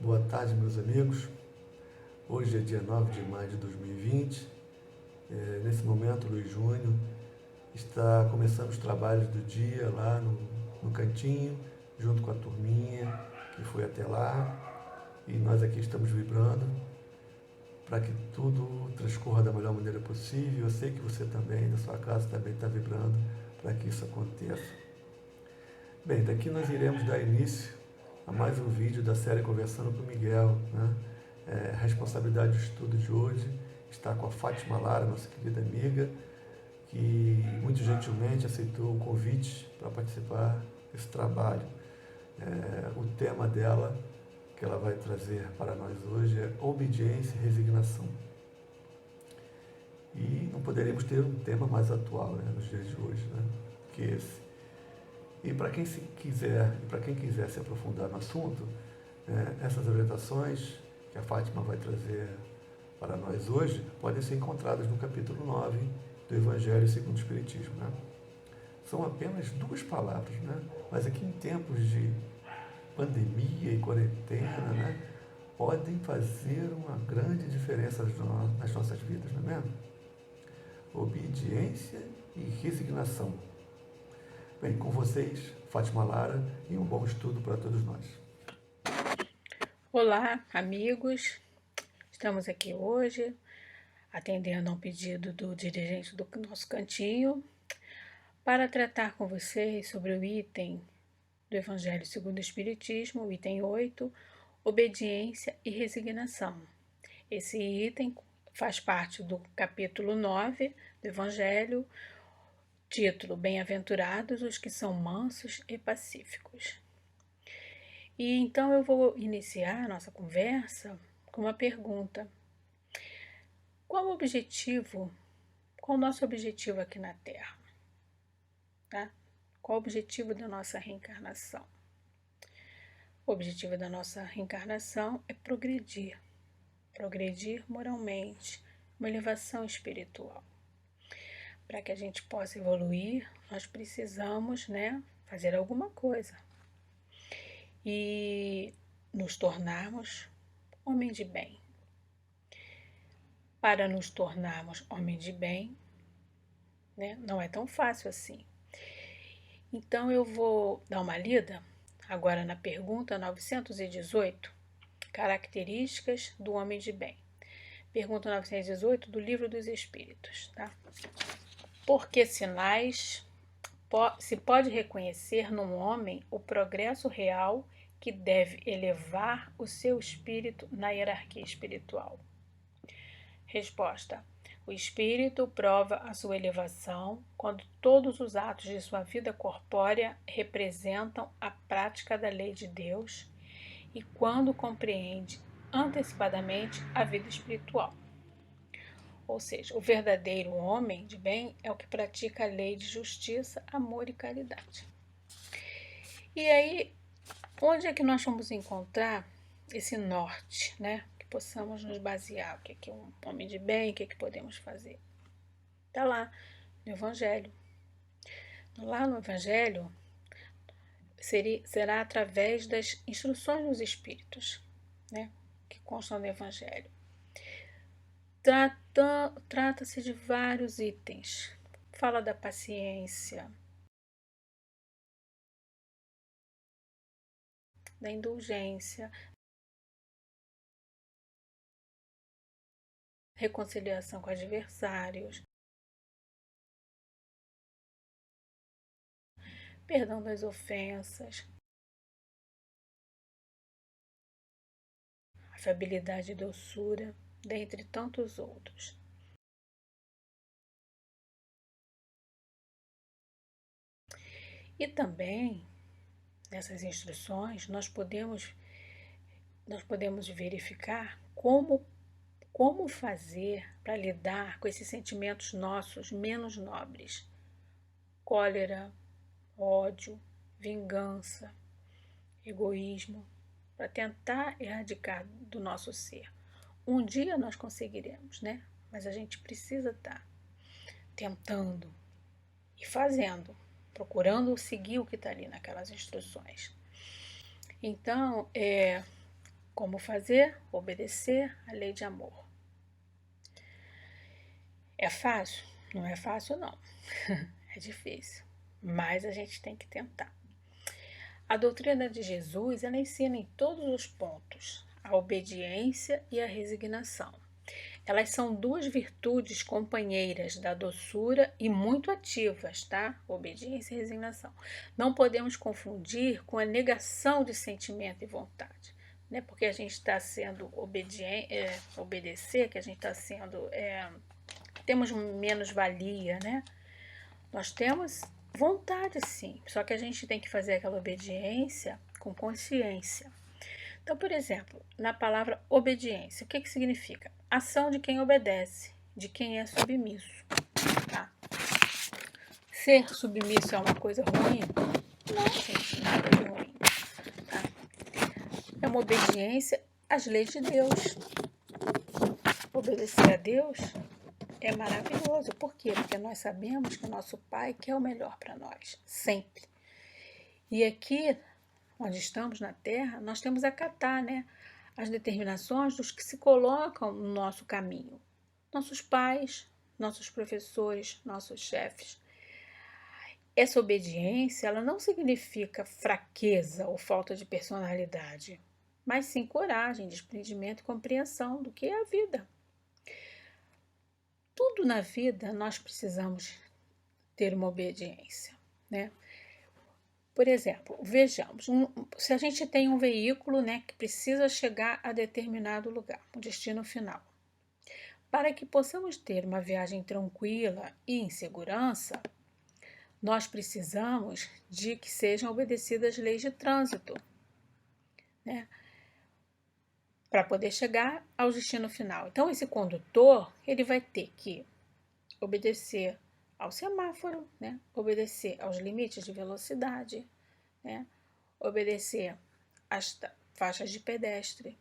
Boa tarde, meus amigos. Hoje é dia 9 de maio de 2020. Nesse momento, o Luiz Júnior está começando os trabalhos do dia lá no cantinho, junto com a turminha que foi até lá. E nós aqui estamos vibrando para que tudo transcorra da melhor maneira possível. Eu sei que você também, da sua casa, também está vibrando para que isso aconteça. Bem, daqui nós iremos dar início a mais um vídeo da série Conversando com Miguel, né? A responsabilidade do estudo de hoje está com a Fátima Lara, nossa querida amiga, que muito gentilmente aceitou o convite para participar desse trabalho. O tema dela, que ela vai trazer para nós hoje, é obediência e resignação. E não poderíamos ter um tema mais atual, né, nos dias de hoje, né, que esse. E para quem quiser se aprofundar no assunto, essas orientações que a Fátima vai trazer para nós hoje podem ser encontradas no capítulo 9 do Evangelho segundo o Espiritismo. Né? São apenas 2 palavras, né? Mas aqui em tempos de pandemia e quarentena, né, podem fazer uma grande diferença nas nossas vidas, não é mesmo? Obediência e resignação. Bem, com vocês, Fátima Lara, e um bom estudo para todos nós. Olá, amigos. Estamos aqui hoje atendendo a um pedido do dirigente do nosso cantinho para tratar com vocês sobre o item do Evangelho segundo o Espiritismo, o item 8, obediência e resignação. Esse item faz parte do capítulo 9 do Evangelho, título Bem-aventurados os que são mansos e pacíficos. E então eu vou iniciar a nossa conversa com uma pergunta. Qual o nosso objetivo aqui na Terra? Tá? Qual o objetivo da nossa reencarnação? O objetivo da nossa reencarnação é progredir moralmente, uma elevação espiritual. Para que a gente possa evoluir, nós precisamos, fazer alguma coisa e nos tornarmos homem de bem. Para nos tornarmos homem de bem, não é tão fácil assim. Então eu vou dar uma lida agora na pergunta 918, características do homem de bem. Pergunta 918 do Livro dos Espíritos, tá? Por que sinais se pode reconhecer num homem o progresso real que deve elevar o seu espírito na hierarquia espiritual? Resposta: o espírito prova a sua elevação quando todos os atos de sua vida corpórea representam a prática da lei de Deus e quando compreende antecipadamente a vida espiritual. Ou seja, o verdadeiro homem de bem é o que pratica a lei de justiça, amor e caridade. E aí, onde é que nós vamos encontrar esse norte, que possamos nos basear? O que é um homem de bem? O que podemos fazer? Está lá no Evangelho. Lá no Evangelho será através das instruções dos Espíritos, que constam no Evangelho. Trata-se de vários itens. Fala da paciência, da indulgência, reconciliação com adversários, perdão das ofensas, afabilidade e doçura, dentre tantos outros. E também, nessas instruções, nós podemos verificar como fazer para lidar com esses sentimentos nossos menos nobres. Cólera, ódio, vingança, egoísmo, para tentar erradicar do nosso ser. Um dia nós conseguiremos, mas a gente precisa estar tentando e fazendo, procurando seguir o que está ali naquelas instruções. Então, Como fazer? Obedecer à lei de amor. É fácil? Não é fácil, não. É difícil, mas a gente tem que tentar. A doutrina de Jesus, ela ensina em todos os pontos a obediência e a resignação. Elas são duas virtudes companheiras da doçura e muito ativas, tá? Obediência e resignação. Não podemos confundir com a negação de sentimento e vontade, né? Porque a gente está sendo obediente, obedecer, que a gente está sendo, temos menos valia, né? Nós temos vontade, sim, só que a gente tem que fazer aquela obediência com consciência. Então, por exemplo, na palavra obediência, o que significa? Ação de quem obedece, de quem é submisso. Tá? Ser submisso é uma coisa ruim? Não, gente, nada de ruim. Tá? É uma obediência às leis de Deus. Obedecer a Deus é maravilhoso. Por quê? Porque nós sabemos que o nosso Pai quer o melhor para nós, sempre. E aqui, onde estamos na Terra, nós temos a acatar, né, as determinações dos que se colocam no nosso caminho. Nossos pais, nossos professores, nossos chefes. Essa obediência, ela não significa fraqueza ou falta de personalidade, mas sim coragem, desprendimento e compreensão do que é a vida. Tudo na vida nós precisamos ter uma obediência, né? Por exemplo, vejamos, se a gente tem um veículo, né, que precisa chegar a determinado lugar, um destino final. Para que possamos ter uma viagem tranquila e em segurança, nós precisamos de que sejam obedecidas as leis de trânsito, né, para poder chegar ao destino final. Então, esse condutor, ele vai ter que obedecer ao semáforo, né, obedecer aos limites de velocidade, né, obedecer às faixas de pedestre.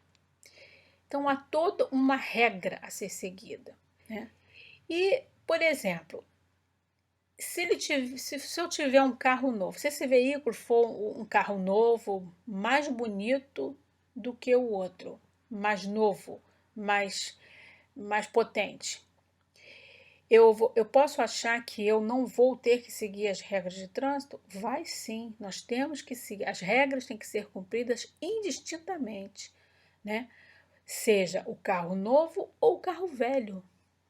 Então, há toda uma regra a ser seguida, né? E, por exemplo, se eu tiver um carro novo, se esse veículo for um carro novo, mais bonito do que o outro, mais novo, mais potente, eu posso achar que eu não vou ter que seguir as regras de trânsito? Vai sim, nós temos que seguir. As regras têm que ser cumpridas indistintamente, né? Seja o carro novo ou o carro velho.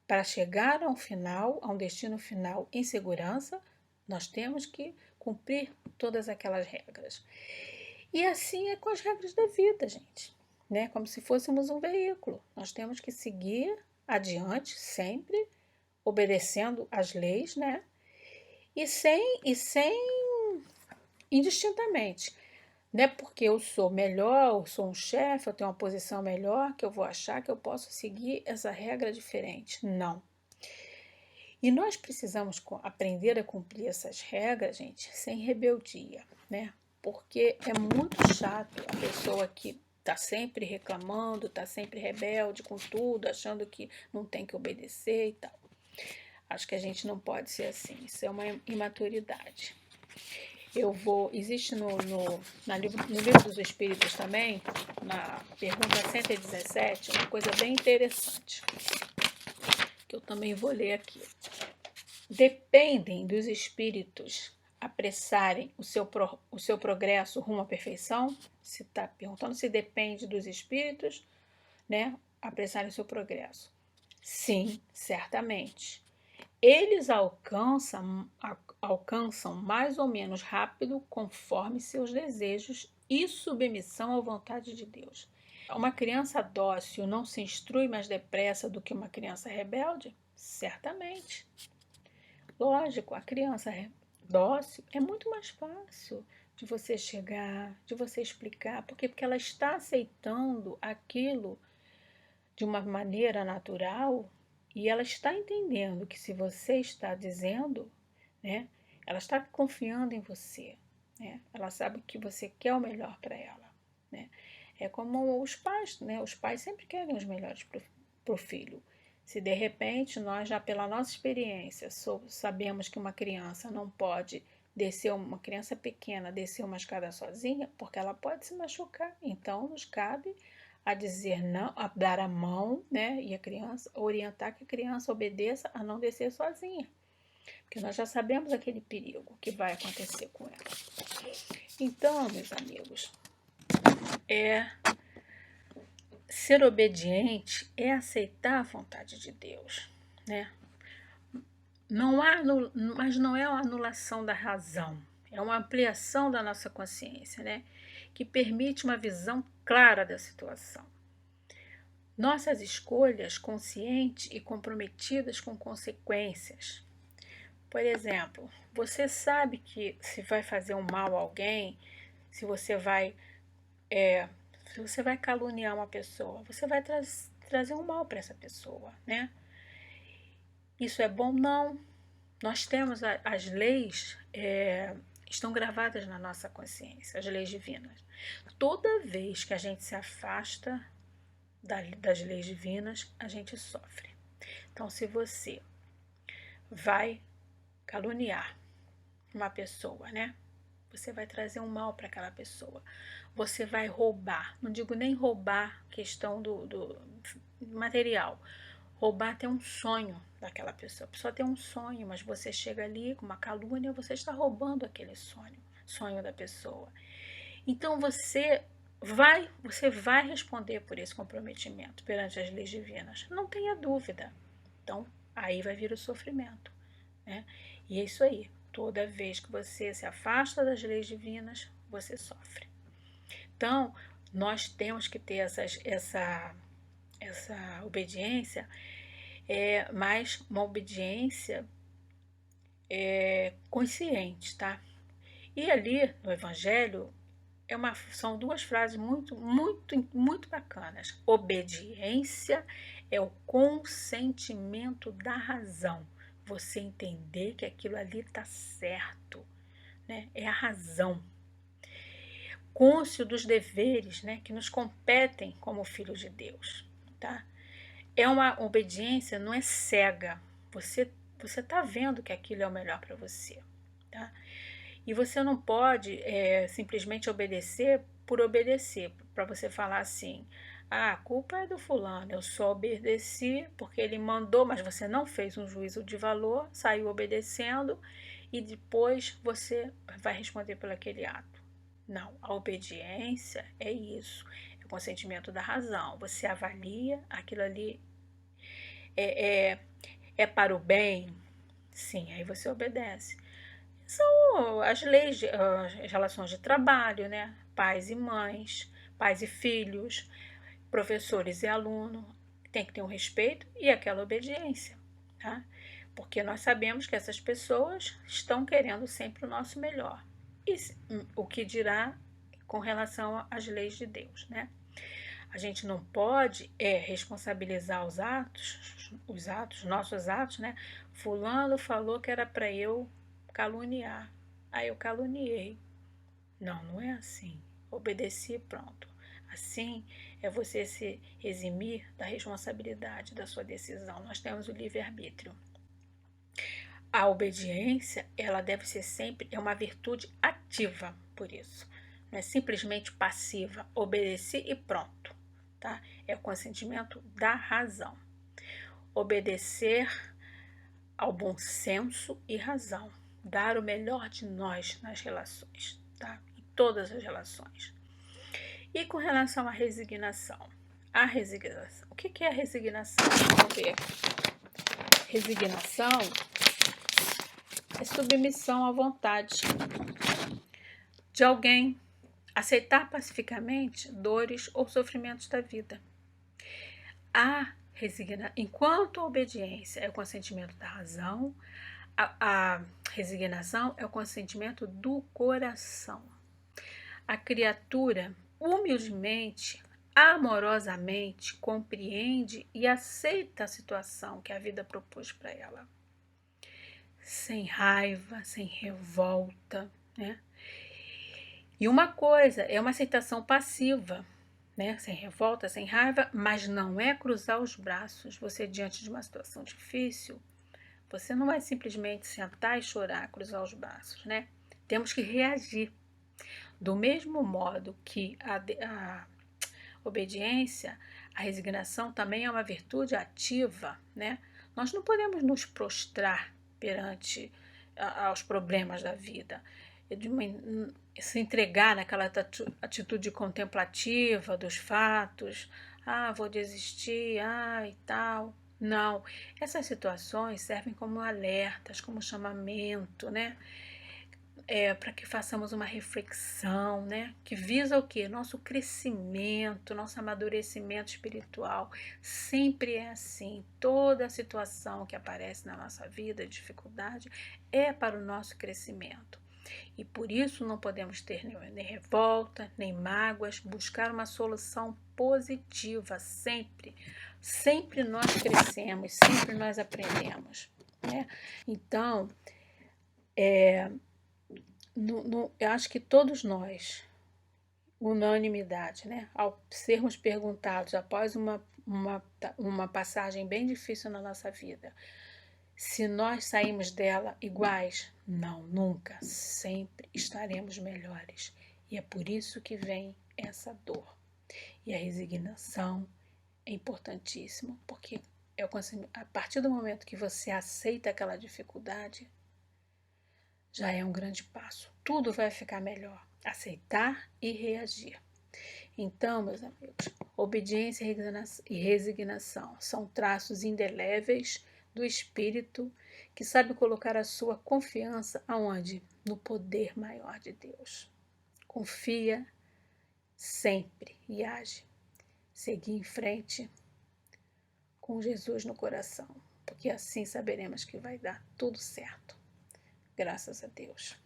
Para chegar ao final, a um destino final em segurança, nós temos que cumprir todas aquelas regras. E assim é com as regras da vida, gente, né? Como se fôssemos um veículo. Nós temos que seguir adiante sempre, obedecendo às leis, né? E sem indistintamente. Não é porque eu sou melhor, eu sou um chefe, eu tenho uma posição melhor, que eu vou achar que eu posso seguir essa regra diferente. Não. E nós precisamos aprender a cumprir essas regras, gente, sem rebeldia, né? Porque é muito chato a pessoa que está sempre reclamando, está sempre rebelde com tudo, achando que não tem que obedecer e tal. Acho que a gente não pode ser assim, isso é uma imaturidade. Existe no livro dos Espíritos também, na pergunta 117, uma coisa bem interessante, que eu também vou ler aqui. Dependem dos espíritos apressarem o seu progresso rumo à perfeição? Se está perguntando se depende dos espíritos, né, apressarem o seu progresso. Sim, certamente. Eles alcançam mais ou menos rápido conforme seus desejos e submissão à vontade de Deus. Uma criança dócil não se instrui mais depressa do que uma criança rebelde? Certamente. Lógico, a criança dócil é muito mais fácil de você chegar, de você explicar, porque ela está aceitando aquilo de uma maneira natural e ela está entendendo que se você está dizendo, né, ela está confiando em você, né, ela sabe que você quer o melhor para ela, né. É como os pais, né, os pais sempre querem os melhores para o filho. Se de repente nós já pela nossa experiência sabemos que uma criança não pode descer, uma criança pequena descer uma escada sozinha, porque ela pode se machucar, então nos cabe a dizer não, a dar a mão, né? E a criança, orientar que a criança obedeça a não descer sozinha. Porque nós já sabemos aquele perigo que vai acontecer com ela. Então, meus amigos, ser obediente é aceitar a vontade de Deus, né? Mas não é uma anulação da razão, é uma ampliação da nossa consciência, né? Que permite uma visão clara da situação. Nossas escolhas conscientes e comprometidas com consequências. Por exemplo, você sabe que se vai fazer um mal a alguém, se você vai caluniar uma pessoa, você vai trazer um mal para essa pessoa, né? Isso é bom? Não. Nós temos as leis, estão gravadas na nossa consciência, as leis divinas. Toda vez que a gente se afasta das leis divinas, a gente sofre. Então, se você vai caluniar uma pessoa, né? Você vai trazer um mal para aquela pessoa. Você vai roubar, não digo nem roubar questão do material, roubar até um sonho daquela pessoa. A pessoa tem um sonho, mas você chega ali com uma calúnia, você está roubando aquele sonho da pessoa. Então você vai responder por esse comprometimento perante as leis divinas, não tenha dúvida. Então aí vai vir o sofrimento, né? E é isso aí, toda vez que você se afasta das leis divinas, você sofre. Então nós temos que ter essa obediência, mas uma obediência consciente, tá? E ali no Evangelho são duas frases muito, muito, muito bacanas. Obediência é o consentimento da razão. Você entender que aquilo ali está certo, né? É a razão. Cônscio dos deveres, né, que nos competem como filhos de Deus, tá? É uma obediência, não é cega. Você está vendo que aquilo é o melhor para você, tá? E você não pode simplesmente obedecer por obedecer, para você falar assim, a culpa é do fulano, eu só obedeci porque ele mandou, mas você não fez um juízo de valor, saiu obedecendo e depois você vai responder por aquele ato. Não, a obediência é isso, é o consentimento da razão. Você avalia aquilo ali é para o bem? Sim, aí você obedece. São as leis, as relações de trabalho, né? Pais e mães, pais e filhos, professores e alunos. Tem que ter um respeito e aquela obediência, tá? Porque nós sabemos que essas pessoas estão querendo sempre o nosso melhor. E o que dirá com relação às leis de Deus, né? A gente não pode responsabilizar os nossos atos, né? Fulano falou que era para eu caluniar. Aí eu caluniei. Não, não é assim. Obedeci e pronto. Assim é você se eximir da responsabilidade da sua decisão. Nós temos o livre-arbítrio. A obediência, ela deve ser sempre uma virtude ativa, por isso. Não é simplesmente passiva. Obedeci e pronto, tá? É o consentimento da razão. Obedecer ao bom senso e razão. Dar o melhor de nós nas relações, tá? Em todas as relações. E com relação à resignação? A resignação. O que é a resignação? Vamos ver. Resignação é submissão à vontade de alguém, aceitar pacificamente dores ou sofrimentos da vida. Enquanto a obediência é o consentimento da razão, a resignação é o consentimento do coração. A criatura humildemente, amorosamente compreende e aceita a situação que a vida propôs para ela, sem raiva, sem revolta, né? E uma coisa é uma aceitação passiva, né? Sem revolta, sem raiva, mas não é cruzar os braços. Você, diante de uma situação difícil, você não vai simplesmente sentar e chorar, cruzar os braços, né? Temos que reagir. Do mesmo modo que Obediência, a resignação também é uma virtude ativa, né? Nós não podemos nos prostrar perante aos problemas da vida, se entregar naquela atitude contemplativa dos fatos, vou desistir, e tal. Não, essas situações servem como alertas, como chamamento, né? Para que façamos uma reflexão, né? Que visa o quê? Nosso crescimento, nosso amadurecimento espiritual. Sempre é assim. Toda situação que aparece na nossa vida, dificuldade, é para o nosso crescimento. E por isso não podemos ter nem revolta, nem mágoas, buscar uma solução positiva sempre. Sempre nós crescemos, sempre nós aprendemos, né? Então, eu acho que todos nós, unanimidade, né? Ao sermos perguntados após uma passagem bem difícil na nossa vida, se nós saímos dela iguais, não, nunca, sempre estaremos melhores. E é por isso que vem essa dor. E a resignação é importantíssima, porque a partir do momento que você aceita aquela dificuldade, já é um grande passo. Tudo vai ficar melhor. Aceitar e reagir. Então, meus amigos, obediência e resignação são traços indeléveis do espírito que sabe colocar a sua confiança aonde? No poder maior de Deus. Confia sempre e age. Seguir em frente com Jesus no coração, porque assim saberemos que vai dar tudo certo. Graças a Deus.